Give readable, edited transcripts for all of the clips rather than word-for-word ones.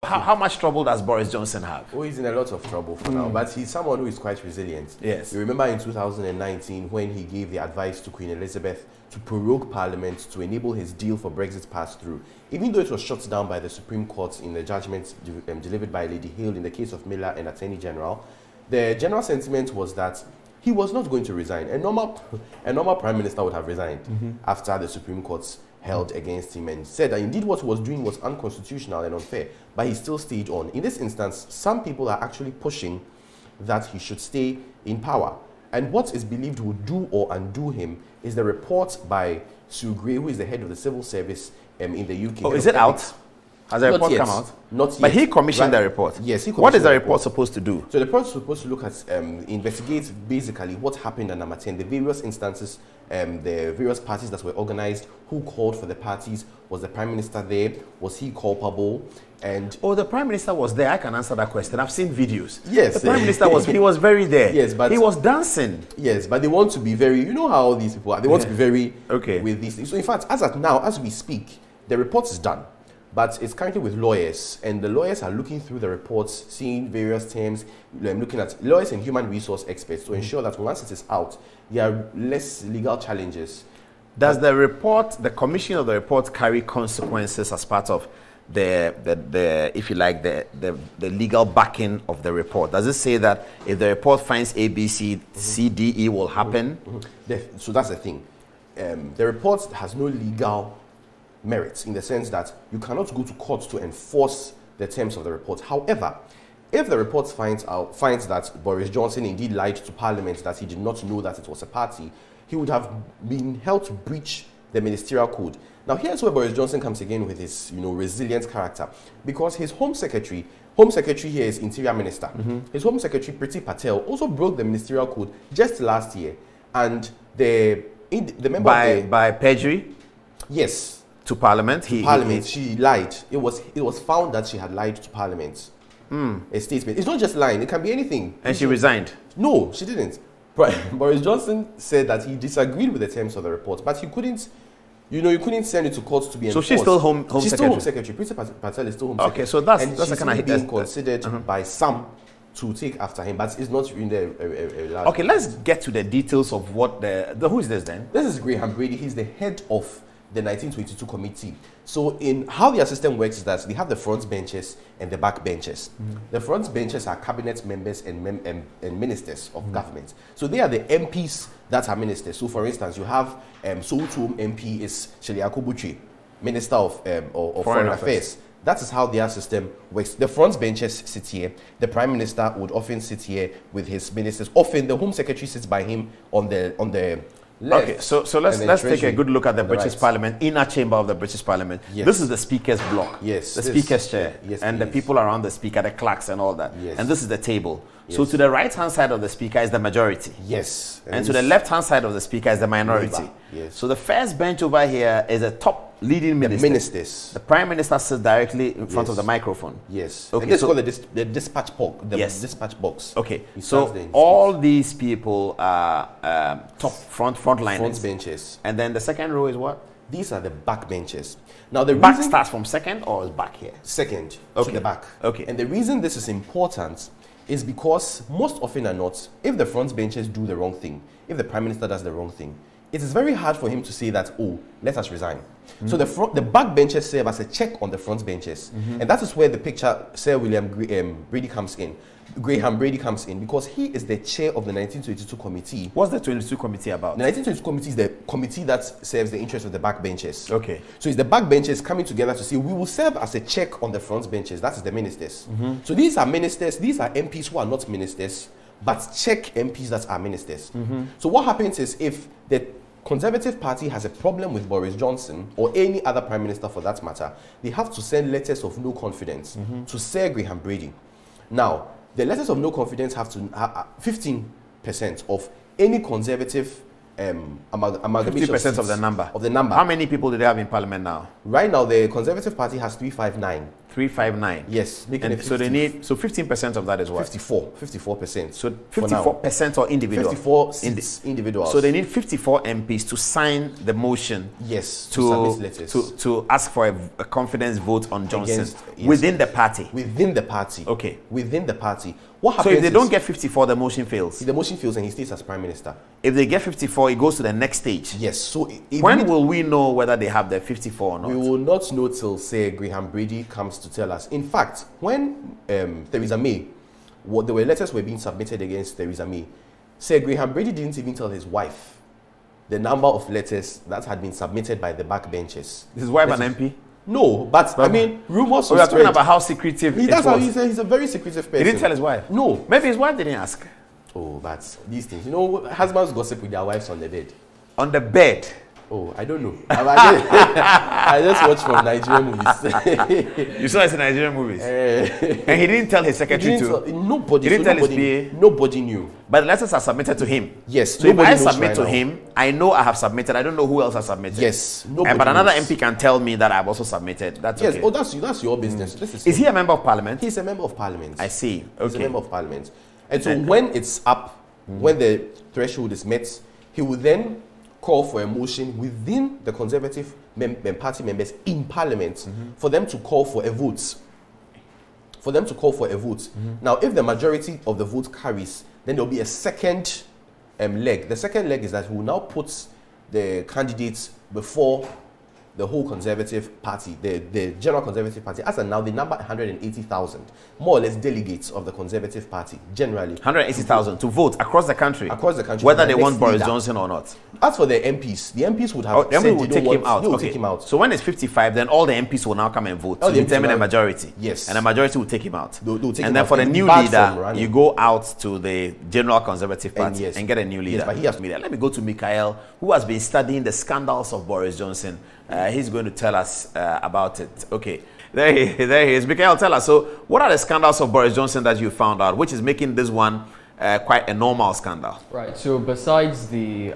How much trouble does Borris Johnson have? Oh, he's in a lot of trouble for now, but he's someone who is quite resilient. Yes. You remember in 2019 when he gave the advice to Queen Elizabeth to prorogue Parliament to enable his deal for Brexit pass through, even though it was shut down by the Supreme Court in the judgment delivered by Lady Hale in the case of Miller and Attorney General. The general sentiment was that he was not going to resign. A normal prime minister would have resigned after the Supreme Court held against him and said that indeed what he was doing was unconstitutional and unfair, but he still stayed on. In this instance, some people are actually pushing that he should stay in power. And what is believed would do or undo him is the report by Sue Gray, who is the head of the civil service in the UK. Oh, is it out? Has the report come out? Not yet. But he commissioned the report. Yes, he commissioned. What is the report supposed to do? So the report is supposed to look at, investigate basically what happened at number 10, the various instances, the various parties that were organized, who called for the parties, was the Prime Minister there, was he culpable? And the Prime Minister was there. I can answer that question. I've seen videos. Yes. The Prime Minister was very there. Yes, but he was dancing. Yes, but they want to be very, you know how all these people are, they want to be very with these things. So in fact, as at now, as we speak, the report is done. But it's currently with lawyers, and the lawyers are looking through the reports, seeing various terms, looking at lawyers and human resource experts to ensure that once it is out, there are less legal challenges. Does the report, the commission of the report, carry consequences as part of the if you like, the legal backing of the report? Does it say that if the report finds A, B, C, C, D, E will happen? So that's the thing. The report has no legal merits in the sense that you cannot go to court to enforce the terms of the report. However, if the report finds that Borris Johnson indeed lied to Parliament, that he did not know that it was a party, he would have been held to breach the ministerial code. Now here's where Borris Johnson comes again with his resilient character, because his Home Secretary here is Interior Minister. His Home Secretary Priti Patel also broke the ministerial code just last year, and the member by perjury. Yes. To Parliament? She lied. It was found that she had lied to Parliament. A statement. It's not just lying. It can be anything. And she resigned? No, she didn't. Borris Johnson said that he disagreed with the terms of the report, but you couldn't send it to court to be enforced. So she's still Home Secretary? She's still Home Secretary. Priti Patel is still Home Secretary. Okay, so that's the kind of being considered by some to take after him, but it's not in the large. Okay, let's get to the details of what who is this then? This is Graham Brady. He's the head of the 1922 committee. So in how their system works is that they have the front benches and the back benches. The front benches are cabinet members and ministers of government. So they are the MPs that are ministers. So for instance, you have Soultum MP is Adom-Otchere, Minister of Foreign Affairs. That is how their system works. The front benches sit here. The Prime Minister would often sit here with his ministers. Often the Home Secretary sits by him on the left. Okay, so let's take a good look at the British Parliament, inner chamber of the British Parliament. Yes. This is the Speaker's block. Yes. The Speaker's chair. Yes, and the people around the Speaker, the clerks and all that. Yes. And this is the table. Yes. So to the right-hand side of the Speaker is the majority. Yes. And to the left-hand side of the Speaker is the minority. Yes. So the first bench over here is a top leading ministers. The Prime Minister sits directly in front of the microphone. Yes. Okay, and this is called the dispatch box. Dispatch box. Okay. He so all these people are top frontliners. Front benches. And then the second row is what? These are the back benches. Now the back starts from second or is back here? Second. Okay. To the back. Okay. And the reason this is important is because most often than not, if the front benches do the wrong thing, if the Prime Minister does the wrong thing, it is very hard for him to say that, oh, let us resign. So the back benches serve as a check on the front benches. And that is where the picture Sir Brady comes in. Graham Brady comes in because he is the chair of the 1922 committee. What's the 22 committee about? The 1922 committee is the committee that serves the interests of the back benches. Okay. So it's the back benches coming together to say we will serve as a check on the front benches. That is the ministers. So these are ministers, these are MPs who are not ministers, but check MPs that are ministers. So what happens is if the Conservative Party has a problem with Borris Johnson or any other Prime Minister for that matter, they have to send letters of no confidence to Sir Graham Brady. Now, the letters of no confidence have to 15% of any Conservative amalgamation. 50% of the number. Of the number. How many people do they have in Parliament now? Right now, the Conservative Party has 359. 359. Yes, making it 50, so they need 15% of that is what? 54%. So 54% or individual. 54 individuals. So they need 54 MPs to sign the motion. Yes, to ask for a confidence vote on Johnson yes, within the party. Within the party. Okay. Within the party. What happens? So if they don't get 54, the motion fails. The motion fails and he stays as Prime Minister. If they get 54, it goes to the next stage. Yes. So when will we know whether they have the 54 or not? We will not know till, say, Graham Brady comes to tell us. In fact, when Theresa May, there were letters were being submitted against Theresa May, Sir Graham Brady didn't even tell his wife the number of letters that had been submitted by the backbenchers. His wife an MP? No, but I mean, rumors. We are talking about how secretive. That's how he's a very secretive person. He didn't tell his wife. No, maybe his wife didn't ask. Oh, but these things, you know, husbands gossip with their wives on the bed. On the bed. Oh, I don't know. I just watch from Nigerian movies. You saw it in Nigerian movies? And he didn't tell his secretary too? Nobody. He didn't tell his PA? Nobody knew. But the letters are submitted to him. Yes. So if I submit to him, I know I have submitted. I don't know who else has submitted. Yes. But another MP can tell me that I've also submitted. That's okay. Yes. Oh, that's your business. Is he a member of parliament? He's a member of parliament. I see. Okay. He's a member of parliament. And so when it's up, when the threshold is met, he will then call for a motion within the Conservative Party members in Parliament for them to call for a vote. Now, if the majority of the vote carries, then there will be a second leg. The second leg is that we will now put the candidates before the whole Conservative Party, the General Conservative Party. As of now, they number 180,000, more or less delegates of the Conservative Party, generally. 180,000 to vote across the country? Across the country. Whether they want Borris Johnson or not? As for the MPs would have said they will take him out. They will take him out. So when it's 55, then all the MPs will now come and vote to determine a majority. Yes. And the majority will take him out. They'll take and him then out. for the new leader, you go out to the General Conservative Party and get a new leader. Yes, but he has Let me go to Mikael, who has been studying the scandals of Borris Johnson. He's going to tell us about it. Okay, there he is. Mikael, tell us. So, what are the scandals of Borris Johnson that you found out, which is making this one quite a normal scandal? Right. So, besides the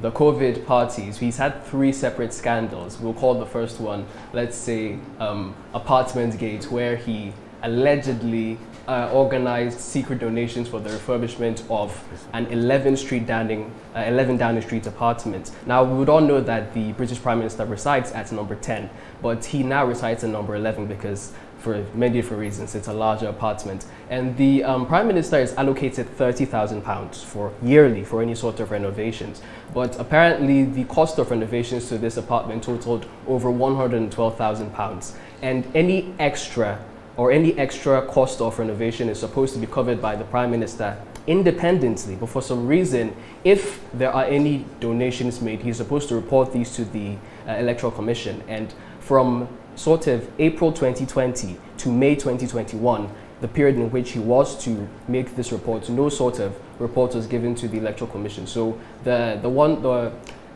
COVID parties, he's had 3 separate scandals. We'll call the first one, let's say, Apartment Gate, where he allegedly organized secret donations for the refurbishment of an 11 Downing Street apartment. Now, we would all know that the British Prime Minister resides at number 10, but he now resides at number 11 because, for many different reasons, it's a larger apartment. And the Prime Minister is allocated £30,000 yearly for any sort of renovations. But apparently, the cost of renovations to this apartment totaled over £112,000. And any extra cost of renovation is supposed to be covered by the Prime Minister independently. But for some reason, if there are any donations made, he's supposed to report these to the Electoral Commission. And from sort of April 2020 to May 2021, the period in which he was to make this report, no sort of report was given to the Electoral Commission. So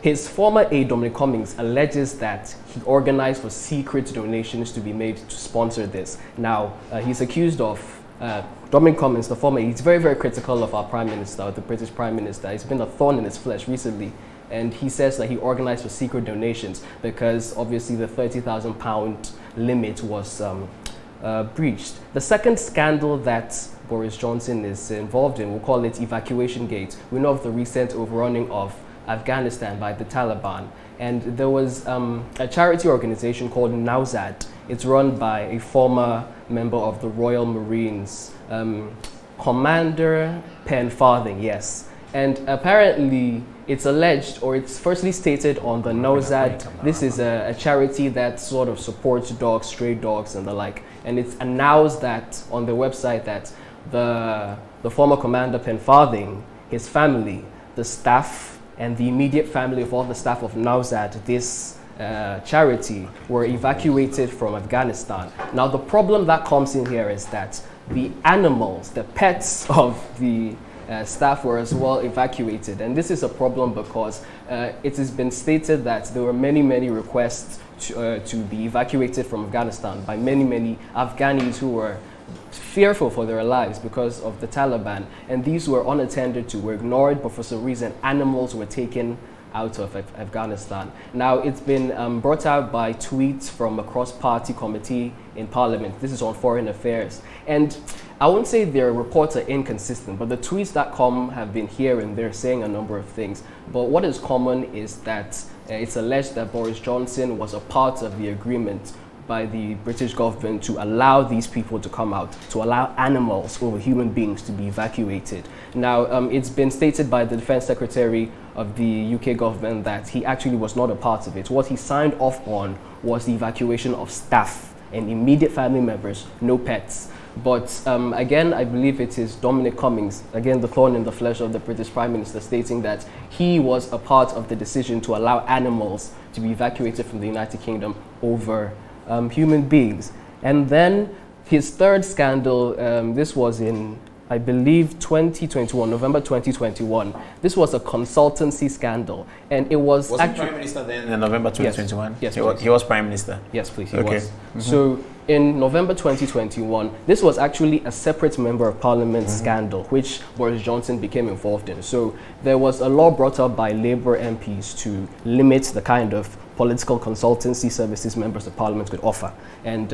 his former aide, Dominic Cummings, alleges that he organized for secret donations to be made to sponsor this. Now, he's accused of, Dominic Cummings, the former aide, he's very, very critical of our Prime Minister, the British Prime Minister. He's been a thorn in his flesh recently. And he says that he organized for secret donations because obviously the £30,000 limit was breached. The second scandal that Borris Johnson is involved in, we'll call it Evacuation Gate. We know of the recent overrunning of Afghanistan by the Taliban, and there was a charity organization called Nowzad. It's run by a former member of the Royal Marines, Commander Penfarthing, yes. And apparently it's alleged, or it's firstly stated on the Nowzad, this is a charity that sort of supports dogs, stray dogs and the like, and it's announced that on their website that the former Commander Penfarthing, his family, the staff, and the immediate family of all the staff of Nowzad, this charity, were evacuated from Afghanistan. Now, the problem that comes in here is that the animals, the pets of the staff were as well evacuated. And this is a problem because it has been stated that there were many, many requests to be evacuated from Afghanistan by many, many Afghanis who were fearful for their lives because of the Taliban, and these were unattended to, were ignored, but for some reason animals were taken out of Afghanistan. Now, it's been brought out by tweets from a cross-party committee in Parliament. This is on foreign affairs. And I won't say their reports are inconsistent, but the tweets that come have been here and there saying a number of things. But what is common is that it's alleged that Borris Johnson was a part of the agreement by the British government to allow these people to come out, to allow animals over human beings to be evacuated. Now, it's been stated by the Defense Secretary of the UK government that he actually was not a part of it. What he signed off on was the evacuation of staff and immediate family members, no pets. But again, I believe it is Dominic Cummings, again the thorn in the flesh of the British Prime Minister, stating that he was a part of the decision to allow animals to be evacuated from the United Kingdom over human beings. And then his third scandal, this was in, I believe, 2021, November 2021. This was a consultancy scandal, and it was he Prime Minister then in November 2021? Yes, he was Prime Minister. Yes, please, he okay. was. So in November 2021, this was actually a separate Member of Parliament scandal, which Borris Johnson became involved in. So there was a law brought up by Labour MPs to limit the kind of political consultancy services members of Parliament could offer. And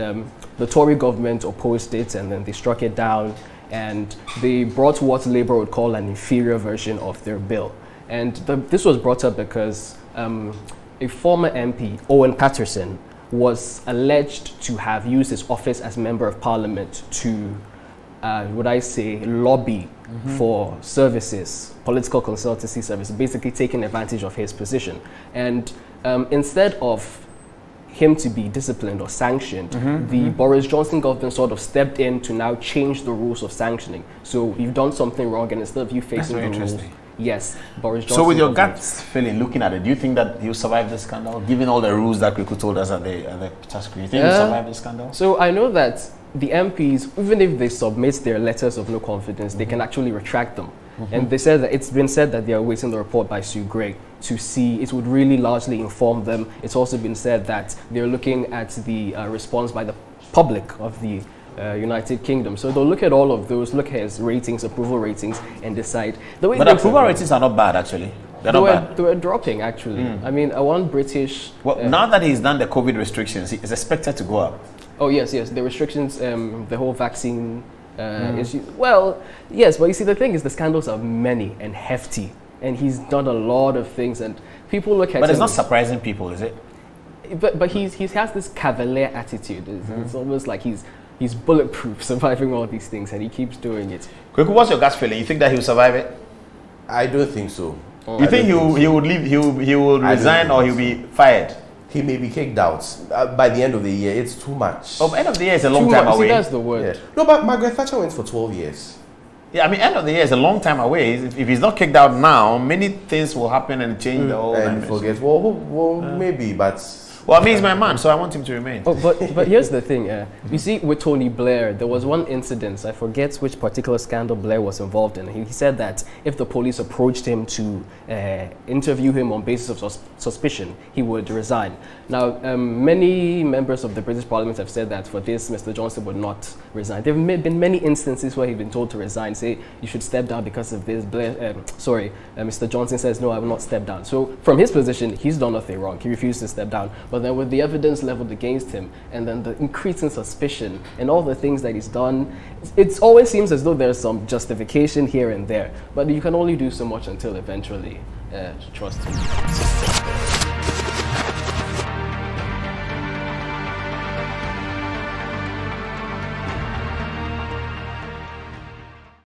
the Tory government opposed it, and then they struck it down, and they brought what Labour would call an inferior version of their bill. And this was brought up because a former MP, Owen Patterson, was alleged to have used his office as Member of Parliament to, lobby for services, political consultancy services, basically taking advantage of his position. And instead of him to be disciplined or sanctioned, the Borris Johnson government sort of stepped in to now change the rules of sanctioning. So you've done something wrong, and instead of you facing the rules, yes, Borris Johnson. So with your gut feeling, looking at it, do you think that he'll survive the scandal, given all the rules that Kweku told us at the task? Do you think he'll survive the scandal? So I know that the MPs, even if they submit their letters of no confidence, they can actually retract them. And they said that it's been said that they are awaiting the report by Sue Gray to see. It would really largely inform them. It's also been said that they're looking at the response by the public of the United Kingdom. So they'll look at all of those, look at his ratings, approval ratings, and decide. But approval ratings are not bad, actually. They were dropping, actually. I mean, I want British... Well, now that he's done the COVID restrictions, he is expected to go up. Oh, yes. The restrictions, the whole vaccine issue. Well, yes, but you see, the thing is, the scandals are many and hefty, and he's done a lot of things, and people look at him... But it's not surprising people, is it? But he has this cavalier attitude. It's almost like he's bulletproof, surviving all these things, and he keeps doing it. Kweku, what's your gut feeling? You think that he'll survive it? I don't think so. You think he would leave? He will resign, or he'll be fired? He may be kicked out by the end of the year. It's too much. Oh, end of the year is a long time away. See, that's the word. Yeah. No, but Margaret Thatcher went for 12 years. Yeah, I mean, end of the year is a long time away. If he's not kicked out now, many things will happen and change the whole. And forget. Well, maybe, but. Well, I mean, he's my man, so I want him to remain. Oh, but here's the thing. You see, with Tony Blair, there was one incident. I forget which particular scandal Blair was involved in. He said that if the police approached him to interview him on basis of suspicion, he would resign. Now, many members of the British Parliament have said that for this, Mr. Johnson would not resign. There have been many instances where he's been told to resign, say, you should step down because of this. Mr. Johnson says, no, I will not step down. So from his position, he's done nothing wrong. He refused to step down. But then with the evidence leveled against him, and then the increasing suspicion, and all the things that he's done, it always seems as though there's some justification here and there. But you can only do so much until eventually trust him.